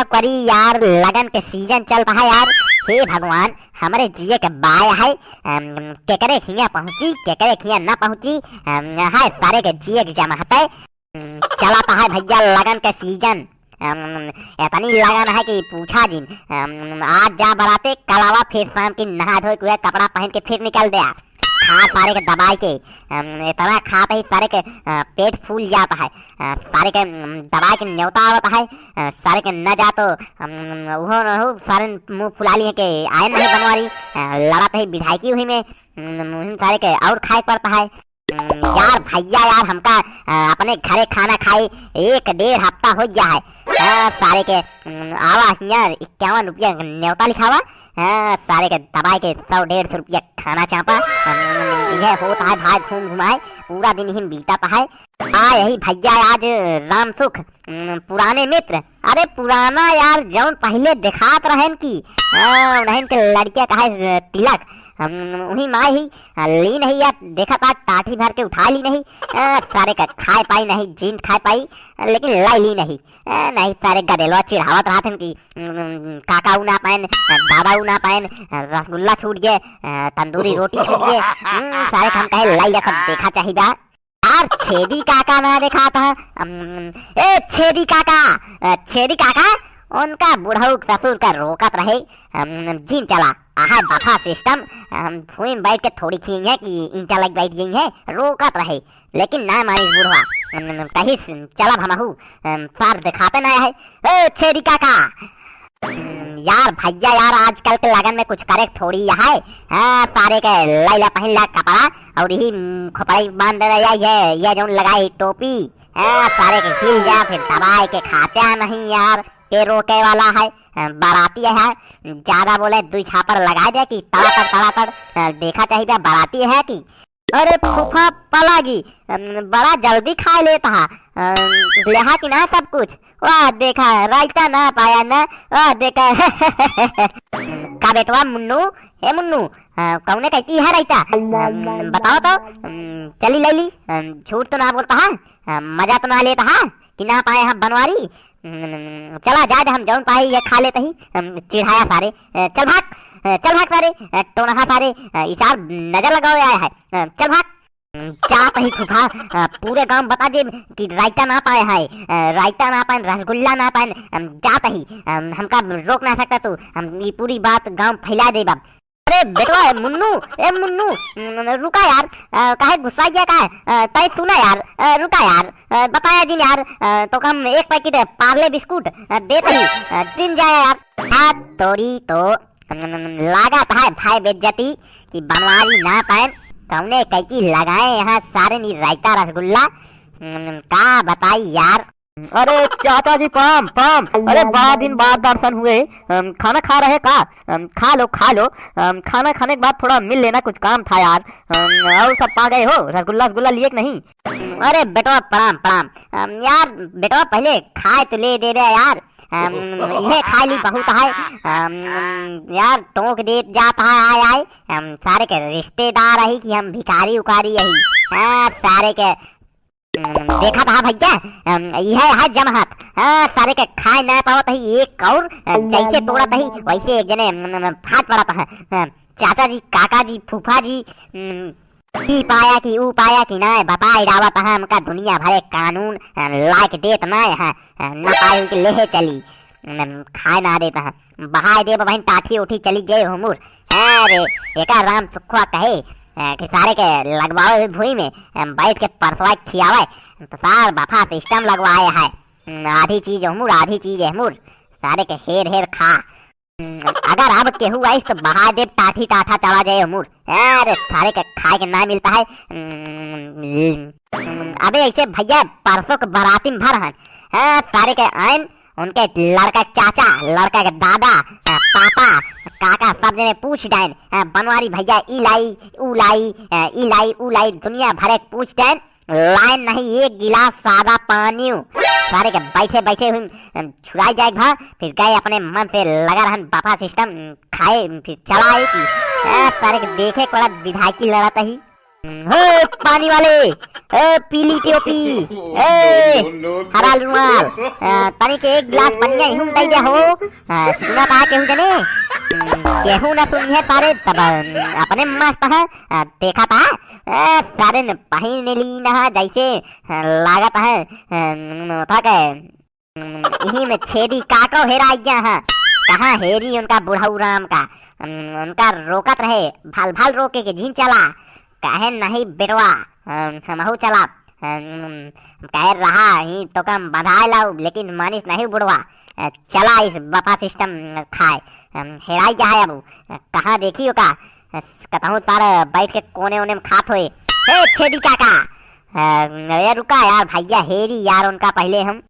करी यार, लगन के सीजन चल रहा है यार। हे भगवान, हमारे जिए के बाय है, केकरे खिया पहुंची केकरे खिया ना पहुंची है, सारे के जिए के जमाते चलाता है भैया लगन के सीजन। इतनी लगन है कि पूछा जिन। आज जा बराते, कल आवा, फिर शाम की नहा धो के कपड़ा पहन के फिर निकल दिया। खा सारे के दबाई के, इतना खाते ही सारे के पेट फूल जाता है। सारे के दबाई के न्योता होता है, सारे के न जा तो वो सारे मुंह फुला लिए के आए नहीं बनवारी, लड़ाते ही विधायकी हुई में सारे के और खाए पड़ता है। यार भैया यार, हमका अपने घरे खाना खाई 1-1.5 हफ्ता हो गया है। सारे के आवा यार 51 रुपया न्योता लिखावा, सारे के दबाई के 100-150 रुपया खाना चापा। यह होता है भाई, घूम घुमाए पूरा दिन ही बीता है। यही भैया आज राम सुख पुराने मित्र, अरे पुराना यार जौन पहले दिखात रहन की उन्हें के लड़किया कहा तिलक, वही माँ ही ली नहीं यार, देखा था टाठी भर के उठा ली नहीं। सारे का खाए पाई नहीं, जीन खाए पाई लेकिन लाई ली नहीं। नहीं सारे गदेलवा चिढ़ावत रहा था कि काका ना पाइन, दादा ना पाइन, रसगुल्ला छूट गए, तंदूरी रोटी छूट गए। सारे हम कहे लाई रखा देखा चाहिए यार। छेदी काका ना देखा था, छेदी काका उनका बुढ़ऊ ससुर का रोकत रहे, जीन चला आहा बफा सिस्टम, भूमि बैठ के थोड़ी खी है कि इंटा लग बैठ गई है, रोकत रहे लेकिन ना मारी बुढ़वा कहीं चला भमाहू सार दिखाते ना है। छेदी काका यार भैया यार, आजकल के लगन में कुछ करे थोड़ी है। सारे के लैला पहन ला कपड़ा और यही खोपड़ी बांध दे, ये जो लगाई टोपी, सारे के हिल जा फिर दबाए के खाते नहीं यार, के रोके वाला है। बाराती है, ज्यादा बोले 2 छापर लगा दे कि तड़ातड़ देखा चाहिए बाराती है कि। अरे फूफा पलागी बड़ा जल्दी खा लेता है, लेहा कि ना सब कुछ। वाह देखा रायता ना पाया ना, वाह देखा का बेटवा मुन्नू, हे मुन्नू कौने कहती है रायता, बताओ तो। चली लैली, झूठ तो ना बोलता है, मजा तो ना लेता है कि ना पाए हम बनवारी। चला जाए हम जौन पाए ये खा लेते ही, चिढ़ाया सारे। चल भाग सारे, टोनहा सारे इसार नजर लगाओ आया है, चल भाग। चाहत ही फूफा पूरे गांव बता दे कि रायता ना पाए है, रायता ना पाए, रसगुल्ला ना पाए, जात ही हमका रोक ना सकता तू, हम ये पूरी बात गांव फैला दे बाप। अरे बेटवा मुन्नू, ए मुन्नू रुका यार, काहे गुस्सा किया का तय सुना यार, रुका यार, बताया जी यार, तो हम 1 पैकेट पार्ले बिस्कुट देते ही दिन जाए यार। तोरी तो लागत है भाई बेज्जती कि बनवारी ना पाए, तुमने कैसी लगाए यहाँ सारे नी रायता रसगुल्ला, का बताई यार। अरे चाचा जी पाम पाम, अरे 12 दिन बाद दर्शन हुए, खाना खा रहे का? खा लो खाना खाने के बाद थोड़ा मिल लेना, कुछ काम था यार। और सब पा गए हो, रसगुल्ला लिए कि नहीं? अरे बेटवा प्रणाम यार, बेटवा पहले खाए तो ले दे रहे यार, ये खा ली बहुत है यार, टोक दे जाता है आए सारे के रिश्तेदार है कि हम भिखारी उकारी यही। सारे के देखा था भैया, यह है जमहत, सारे के खाए ना पावत है, एक और जैसे तोड़त है वैसे एक जने फाट पड़ता है। चाचा जी, काका जी, फूफा जी ई पाया कि ऊ पाया कि ना बताई रावत है, हमका दुनिया भरे कानून लायक देत ना है, न पाई के लेहे चली खाए ना देता है, बहाय दे बहन टाठी उठी चली गए हमूर। अरे एका राम सुखवा कहे कि सारे के लगवाओ भूई में बैठ के परसवा खियावे, तो सार बफा सिस्टम लगवाए है, आधी चीज हमूर सारे के हेर खा। अगर अब केहू आई तो बहा दे टाठी टाठा चला जाए हमूर। अरे सारे के खाए के ना मिलता है। अबे ऐसे भैया परसों के बाराती में भर है, सारे के आयन उनके लड़का चाचा, लड़का के दादा, पापा, काका सब जने पूछ डाइन, बनवारी भैया इलाई दुनिया भरे पूछ डाइन, लाइन नहीं एक गिलास सादा पानी। सारे के बैठे हुए छुड़ाई जाए भा, फिर गए अपने मन से लगा रहन बफा सिस्टम खाए, फिर चलाए कि सारे के देखे बड़ा विधायकी लड़ाता ही। हे पानी वाले, ए पीली टोपी, ए हरा रुमाल, पानी के एक गिलास बन गया यूं दे दिया हो। सुना था केहू जने, केहू ना सुनी है तारे तब अपने मस्त है। देखा था तारे ने पहन ली ना जैसे लागत है था के यही में छेदी काको हेरा गया है। कहाँ हेरी उनका बुढ़ाऊ राम का, उनका रोकत रहे भाल भाल रोके के झीन चला, कहे नहीं बेरवा हमहू चला, कहे रहा ही तो कम बधाए लाऊ लेकिन मानिस नहीं बुढ़वा, चला इस बपा सिस्टम खाए हेराई जा है। अब कहाँ देखियो का कहूँ तार बैठ के कोने ओने में खात होए। हे छेदी काका, रुका यार भैया हेरी यार उनका पहले हम